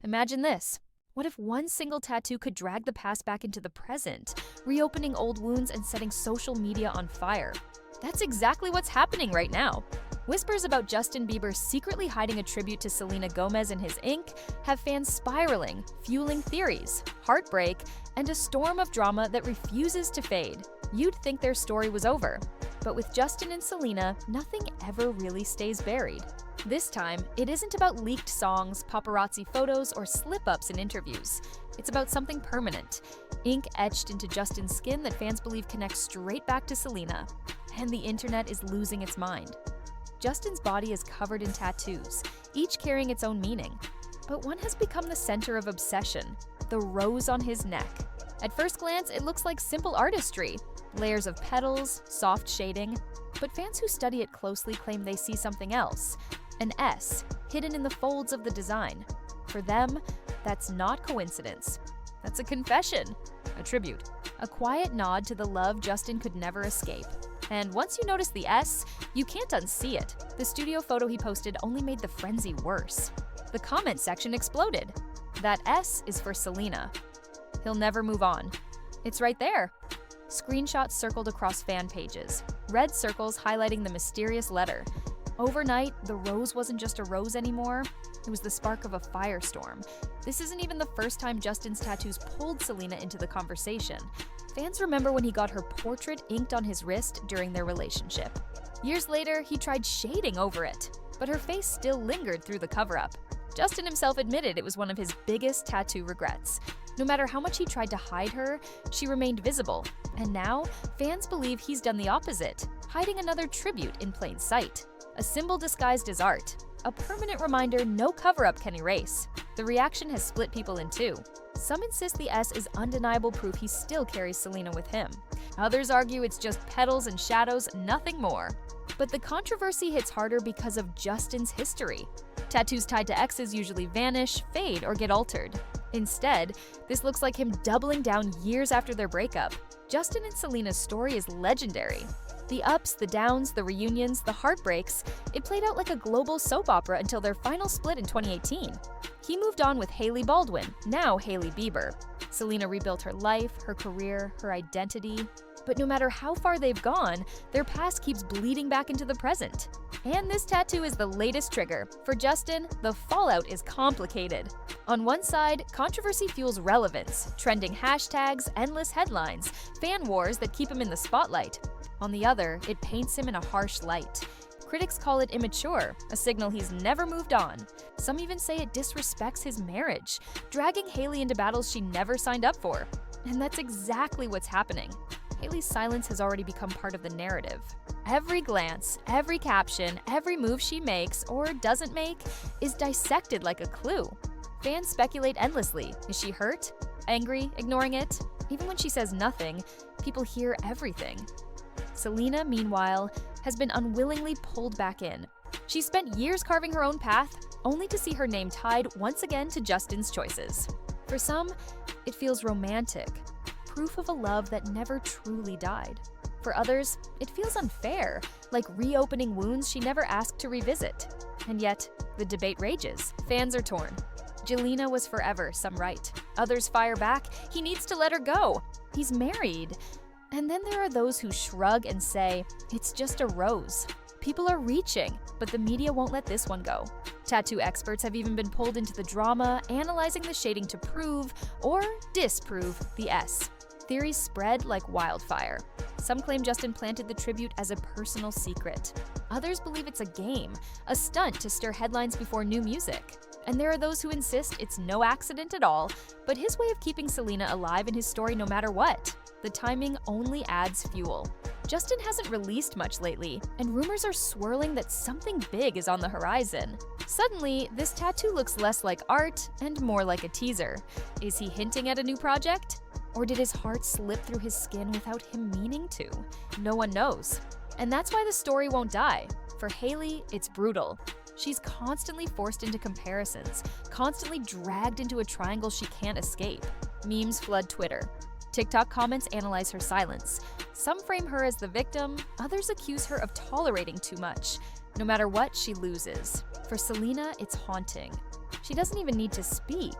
Imagine this. What if one single tattoo could drag the past back into the present, reopening old wounds and setting social media on fire? That's exactly what's happening right now. Whispers about Justin Bieber secretly hiding a tribute to Selena Gomez in his ink have fans spiraling, fueling theories, heartbreak, and a storm of drama that refuses to fade. You'd think their story was over. But with Justin and Selena, nothing ever really stays buried. This time, it isn't about leaked songs, paparazzi photos, or slip-ups in interviews. It's about something permanent, ink etched into Justin's skin that fans believe connects straight back to Selena. And the internet is losing its mind. Justin's body is covered in tattoos, each carrying its own meaning. But one has become the center of obsession, the rose on his neck. At first glance, it looks like simple artistry, layers of petals, soft shading. But fans who study it closely claim they see something else, an S, hidden in the folds of the design. For them, that's not coincidence. That's a confession, a tribute, a quiet nod to the love Justin could never escape. And once you notice the S, you can't unsee it. The studio photo he posted only made the frenzy worse. The comment section exploded. That S is for Selena. He'll never move on. It's right there. Screenshots circled across fan pages, red circles highlighting the mysterious letter. Overnight, the rose wasn't just a rose anymore. It was the spark of a firestorm. This isn't even the first time Justin's tattoos pulled Selena into the conversation. Fans remember when he got her portrait inked on his wrist during their relationship. Years later, he tried shading over it, but her face still lingered through the cover-up. Justin himself admitted it was one of his biggest tattoo regrets. No matter how much he tried to hide her, she remained visible. And now, fans believe he's done the opposite, hiding another tribute in plain sight. A symbol disguised as art. A permanent reminder no cover-up can erase. The reaction has split people in two. Some insist the S is undeniable proof he still carries Selena with him. Others argue it's just petals and shadows, nothing more. But the controversy hits harder because of Justin's history. Tattoos tied to exes usually vanish, fade, or get altered. Instead, this looks like him doubling down years after their breakup. Justin and Selena's story is legendary. The ups, the downs, the reunions, the heartbreaks, it played out like a global soap opera until their final split in 2018. He moved on with Hailey Baldwin, now Hailey Bieber. Selena rebuilt her life, her career, her identity. But no matter how far they've gone, their past keeps bleeding back into the present. And this tattoo is the latest trigger. For Justin, the fallout is complicated. On one side, controversy fuels relevance, trending hashtags, endless headlines, fan wars that keep him in the spotlight. On the other, it paints him in a harsh light. Critics call it immature, a signal he's never moved on. Some even say it disrespects his marriage, dragging Hailey into battles she never signed up for. And that's exactly what's happening. Hailey's silence has already become part of the narrative. Every glance, every caption, every move she makes or doesn't make is dissected like a clue. Fans speculate endlessly. Is she hurt? Angry? Ignoring it? Even when she says nothing, people hear everything. Selena, meanwhile, has been unwillingly pulled back in. She spent years carving her own path, only to see her name tied once again to Justin's choices. For some, it feels romantic, proof of a love that never truly died. For others, it feels unfair, like reopening wounds she never asked to revisit. And yet, the debate rages. Fans are torn. Jelena was forever, some write. Others fire back, he needs to let her go. He's married. And then there are those who shrug and say, it's just a rose. People are reaching, but the media won't let this one go. Tattoo experts have even been pulled into the drama, analyzing the shading to prove or disprove the S. Theories spread like wildfire. Some claim Justin planted the tribute as a personal secret. Others believe it's a game, a stunt to stir headlines before new music. And there are those who insist it's no accident at all, but his way of keeping Selena alive in his story no matter what. The timing only adds fuel. Justin hasn't released much lately, and rumors are swirling that something big is on the horizon. Suddenly, this tattoo looks less like art and more like a teaser. Is he hinting at a new project? Or did his heart slip through his skin without him meaning to? No one knows. And that's why the story won't die. For Hailey, it's brutal. She's constantly forced into comparisons, constantly dragged into a triangle she can't escape. Memes flood Twitter. TikTok comments analyze her silence. Some frame her as the victim, others accuse her of tolerating too much. No matter what, she loses. For Selena, it's haunting. She doesn't even need to speak.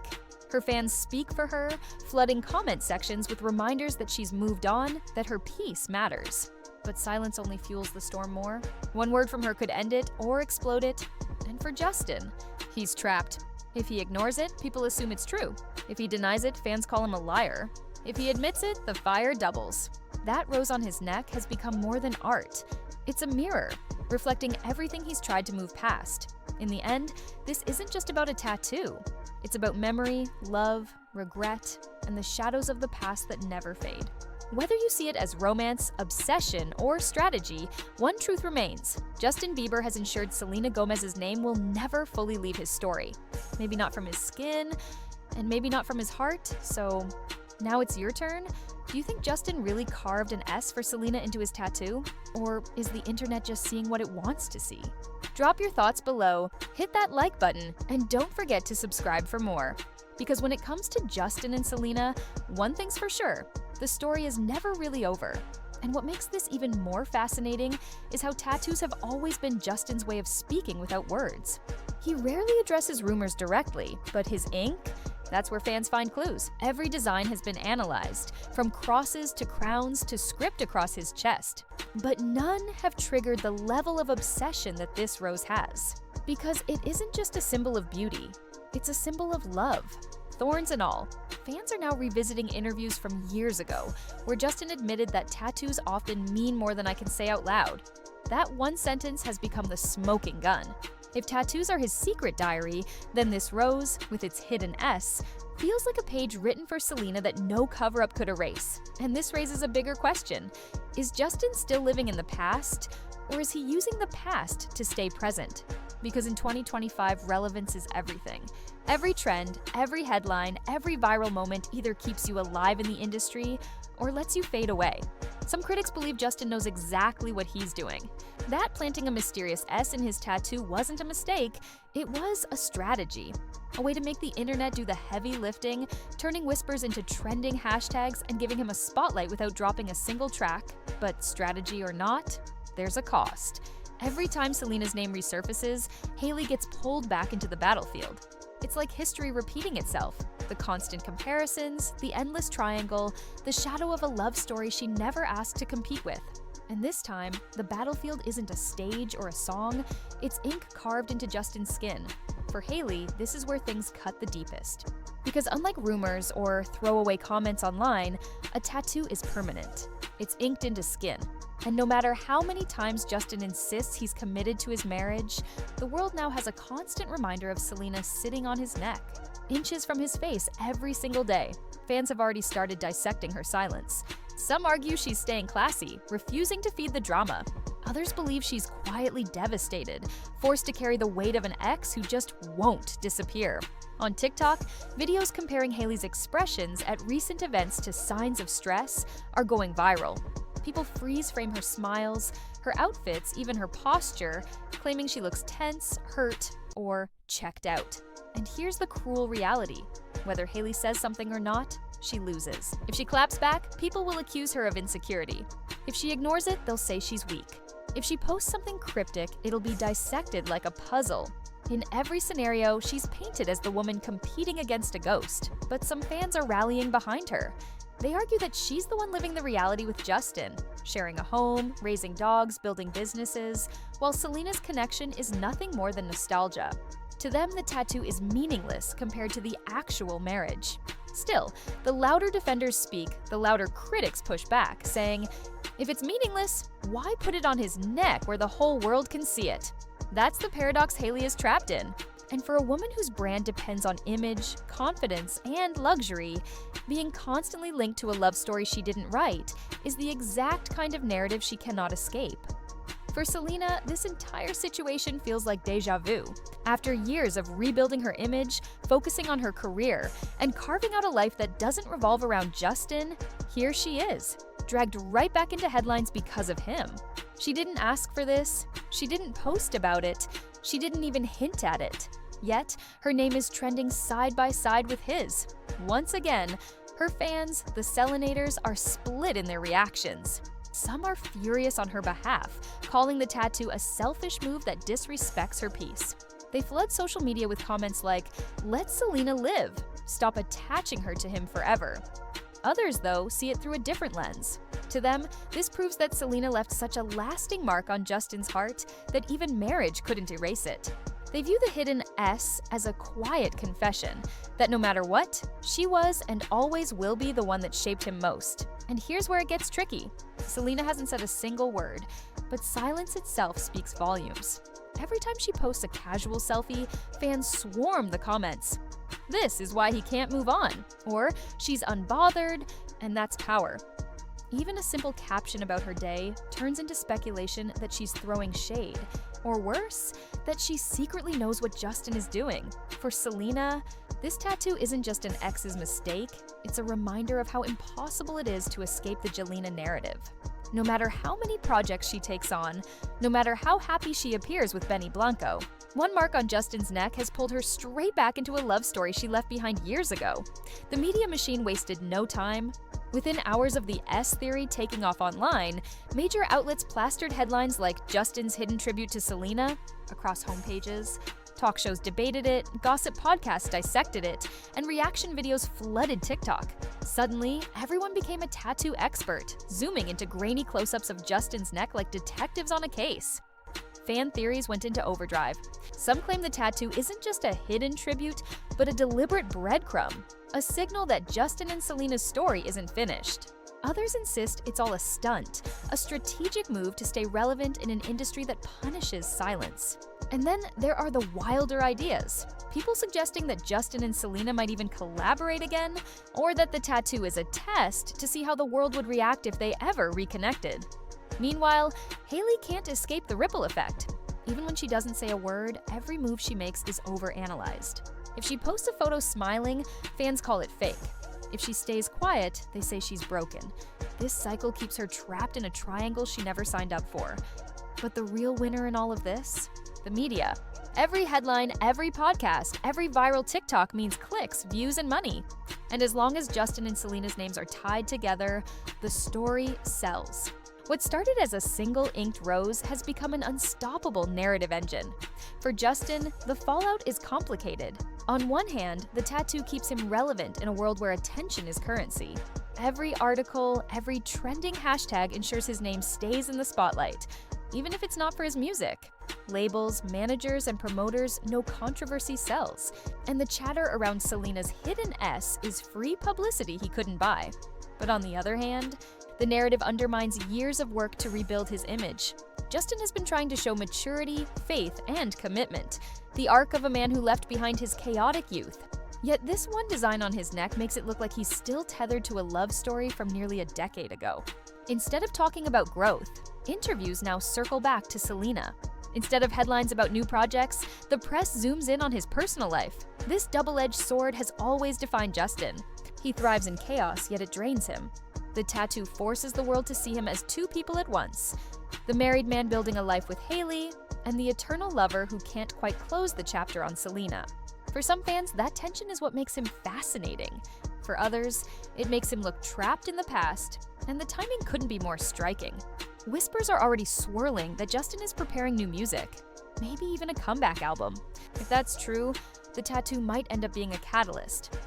Her fans speak for her, flooding comment sections with reminders that she's moved on, that her peace matters. But silence only fuels the storm more. One word from her could end it or explode it. And for Justin, he's trapped. If he ignores it, people assume it's true. If he denies it, fans call him a liar. If he admits it, the fire doubles. That rose on his neck has become more than art. It's a mirror, reflecting everything he's tried to move past. In the end, this isn't just about a tattoo. It's about memory, love, regret, and the shadows of the past that never fade. Whether you see it as romance, obsession, or strategy, one truth remains. Justin Bieber has ensured Selena Gomez's name will never fully leave his story. Maybe not from his skin, and maybe not from his heart, so now it's your turn. Do you think Justin really carved an S for Selena into his tattoo? Or is the internet just seeing what it wants to see? Drop your thoughts below, hit that like button, and don't forget to subscribe for more. Because when it comes to Justin and Selena, one thing's for sure, the story is never really over. And what makes this even more fascinating is how tattoos have always been Justin's way of speaking without words. He rarely addresses rumors directly, but his ink? That's where fans find clues. Every design has been analyzed, from crosses to crowns to script across his chest. But none have triggered the level of obsession that this rose has. Because it isn't just a symbol of beauty, it's a symbol of love. Thorns and all, fans are now revisiting interviews from years ago, where Justin admitted that tattoos often mean more than I can say out loud. That one sentence has become the smoking gun. If tattoos are his secret diary, then this rose, with its hidden S, feels like a page written for Selena that no cover-up could erase. And this raises a bigger question. Is Justin still living in the past, or is he using the past to stay present? Because in 2025, relevance is everything. Every trend, every headline, every viral moment either keeps you alive in the industry or lets you fade away. Some critics believe Justin knows exactly what he's doing. That planting a mysterious S in his tattoo wasn't a mistake, it was a strategy. A way to make the internet do the heavy lifting, turning whispers into trending hashtags and giving him a spotlight without dropping a single track. But strategy or not, there's a cost. Every time Selena's name resurfaces, Hailey gets pulled back into the battlefield. It's like history repeating itself. The constant comparisons, the endless triangle, the shadow of a love story she never asked to compete with. And this time, the battlefield isn't a stage or a song, it's ink carved into Justin's skin. For Hailey, this is where things cut the deepest. Because unlike rumors or throwaway comments online, a tattoo is permanent. It's inked into skin. And no matter how many times Justin insists he's committed to his marriage, the world now has a constant reminder of Selena sitting on his neck, inches from his face every single day. Fans have already started dissecting her silence. Some argue she's staying classy, refusing to feed the drama. Others believe she's quietly devastated, forced to carry the weight of an ex who just won't disappear. On TikTok, videos comparing Hailey's expressions at recent events to signs of stress are going viral. People freeze frame her smiles, her outfits, even her posture, claiming she looks tense, hurt, or checked out. And here's the cruel reality. Whether Hailey says something or not, she loses. If she claps back, people will accuse her of insecurity. If she ignores it, they'll say she's weak. If she posts something cryptic, it'll be dissected like a puzzle. In every scenario, she's painted as the woman competing against a ghost. But some fans are rallying behind her. They argue that she's the one living the reality with Justin, sharing a home, raising dogs, building businesses, while Selena's connection is nothing more than nostalgia. To them, the tattoo is meaningless compared to the actual marriage. Still, the louder defenders speak, the louder critics push back, saying, if it's meaningless, why put it on his neck where the whole world can see it? That's the paradox Hailey is trapped in. And for a woman whose brand depends on image, confidence, and luxury, being constantly linked to a love story she didn't write is the exact kind of narrative she cannot escape. For Selena, this entire situation feels like deja vu. After years of rebuilding her image, focusing on her career, and carving out a life that doesn't revolve around Justin, here she is, dragged right back into headlines because of him. She didn't ask for this, she didn't post about it, she didn't even hint at it. Yet, her name is trending side by side with his. Once again, her fans, the Selenators, are split in their reactions. Some are furious on her behalf, calling the tattoo a selfish move that disrespects her peace. They flood social media with comments like, "Let Selena live. Stop attaching her to him forever." Others, though, see it through a different lens. To them, this proves that Selena left such a lasting mark on Justin's heart that even marriage couldn't erase it. They view the hidden S as a quiet confession that no matter what, she was and always will be the one that shaped him most. And here's where it gets tricky. Selena hasn't said a single word, but silence itself speaks volumes. Every time she posts a casual selfie, fans swarm the comments. "This is why he can't move on," or "she's unbothered," and that's power. Even a simple caption about her day turns into speculation that she's throwing shade, or worse, that she secretly knows what Justin is doing. For Selena, this tattoo isn't just an ex's mistake, it's a reminder of how impossible it is to escape the Jelena narrative. No matter how many projects she takes on, no matter how happy she appears with Benny Blanco, one mark on Justin's neck has pulled her straight back into a love story she left behind years ago. The media machine wasted no time. Within hours of the S theory taking off online, major outlets plastered headlines like "Justin's hidden tribute to Selena" across homepages. Talk shows debated it, gossip podcasts dissected it, and reaction videos flooded TikTok. Suddenly, everyone became a tattoo expert, zooming into grainy close-ups of Justin's neck like detectives on a case. Fan theories went into overdrive. Some claim the tattoo isn't just a hidden tribute, but a deliberate breadcrumb, a signal that Justin and Selena's story isn't finished. Others insist it's all a stunt, a strategic move to stay relevant in an industry that punishes silence. And then there are the wilder ideas. People suggesting that Justin and Selena might even collaborate again, or that the tattoo is a test to see how the world would react if they ever reconnected. Meanwhile, Hailey can't escape the ripple effect. Even when she doesn't say a word, every move she makes is overanalyzed. If she posts a photo smiling, fans call it fake. If she stays quiet, they say she's broken. This cycle keeps her trapped in a triangle she never signed up for. But the real winner in all of this? The media. Every headline, every podcast, every viral TikTok means clicks, views, and money. And as long as Justin and Selena's names are tied together, the story sells. What started as a single inked rose has become an unstoppable narrative engine. For Justin, the fallout is complicated. On one hand, the tattoo keeps him relevant in a world where attention is currency. Every article, every trending hashtag ensures his name stays in the spotlight, even if it's not for his music. Labels, managers, and promoters know controversy sells, and the chatter around Selena's hidden S is free publicity he couldn't buy. But on the other hand, the narrative undermines years of work to rebuild his image. Justin has been trying to show maturity, faith, and commitment, the arc of a man who left behind his chaotic youth. Yet this one design on his neck makes it look like he's still tethered to a love story from nearly a decade ago. Instead of talking about growth, interviews now circle back to Selena. Instead of headlines about new projects, the press zooms in on his personal life. This double-edged sword has always defined Justin. He thrives in chaos, yet it drains him. The tattoo forces the world to see him as two people at once: the married man building a life with Hailey, and the eternal lover who can't quite close the chapter on Selena. For some fans, that tension is what makes him fascinating. For others, it makes him look trapped in the past, and the timing couldn't be more striking. Whispers are already swirling that Justin is preparing new music, maybe even a comeback album. If that's true, the tattoo might end up being a catalyst,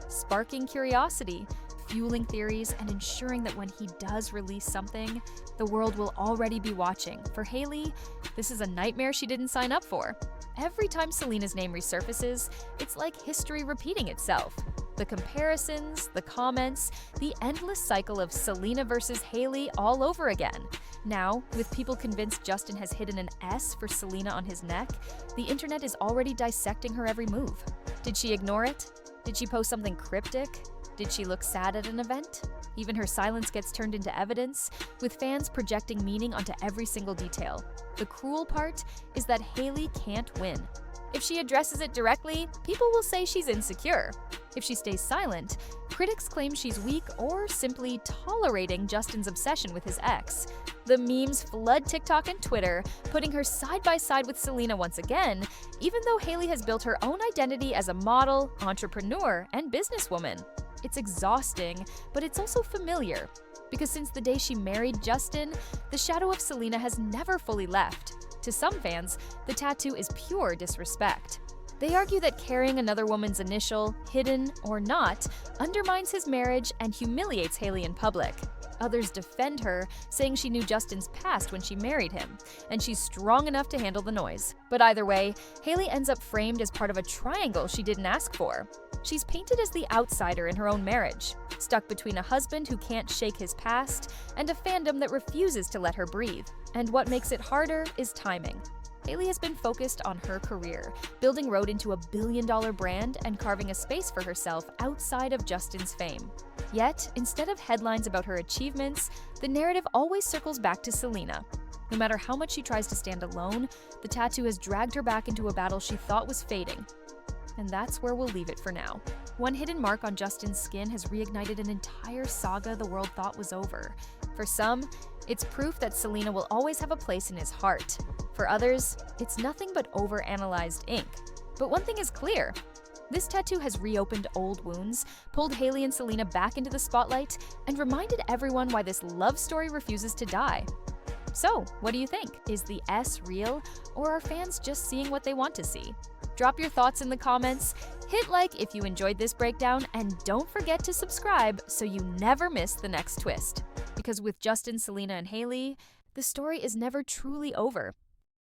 sparking curiosity, fueling theories, and ensuring that when he does release something, the world will already be watching. For Hailey, this is a nightmare she didn't sign up for. Every time Selena's name resurfaces, it's like history repeating itself. The comparisons, the comments, the endless cycle of Selena versus Hailey all over again. Now, with people convinced Justin has hidden an S for Selena on his neck, the internet is already dissecting her every move. Did she ignore it? Did she post something cryptic? Did she look sad at an event? Even her silence gets turned into evidence, with fans projecting meaning onto every single detail. The cruel part is that Hailey can't win. If she addresses it directly, people will say she's insecure. If she stays silent, critics claim she's weak or simply tolerating Justin's obsession with his ex. The memes flood TikTok and Twitter, putting her side by side with Selena once again, even though Hailey has built her own identity as a model, entrepreneur, and businesswoman. It's exhausting, but it's also familiar, because since the day she married Justin, the shadow of Selena has never fully left. To some fans, the tattoo is pure disrespect. They argue that carrying another woman's initial, hidden or not, undermines his marriage and humiliates Hailey in public. Others defend her, saying she knew Justin's past when she married him, and she's strong enough to handle the noise. But either way, Hailey ends up framed as part of a triangle she didn't ask for. She's painted as the outsider in her own marriage, stuck between a husband who can't shake his past and a fandom that refuses to let her breathe. And what makes it harder is timing. Hailey has been focused on her career, building Rhode into a billion-dollar brand and carving a space for herself outside of Justin's fame. Yet, instead of headlines about her achievements, the narrative always circles back to Selena. No matter how much she tries to stand alone, the tattoo has dragged her back into a battle she thought was fading. And that's where we'll leave it for now. One hidden mark on Justin's skin has reignited an entire saga the world thought was over. For some, it's proof that Selena will always have a place in his heart. For others, it's nothing but overanalyzed ink. But one thing is clear. This tattoo has reopened old wounds, pulled Hailey and Selena back into the spotlight, and reminded everyone why this love story refuses to die. So, what do you think? Is the S real, or are fans just seeing what they want to see? Drop your thoughts in the comments, hit like if you enjoyed this breakdown, and don't forget to subscribe so you never miss the next twist. Because with Justin, Selena, and Hailey, the story is never truly over.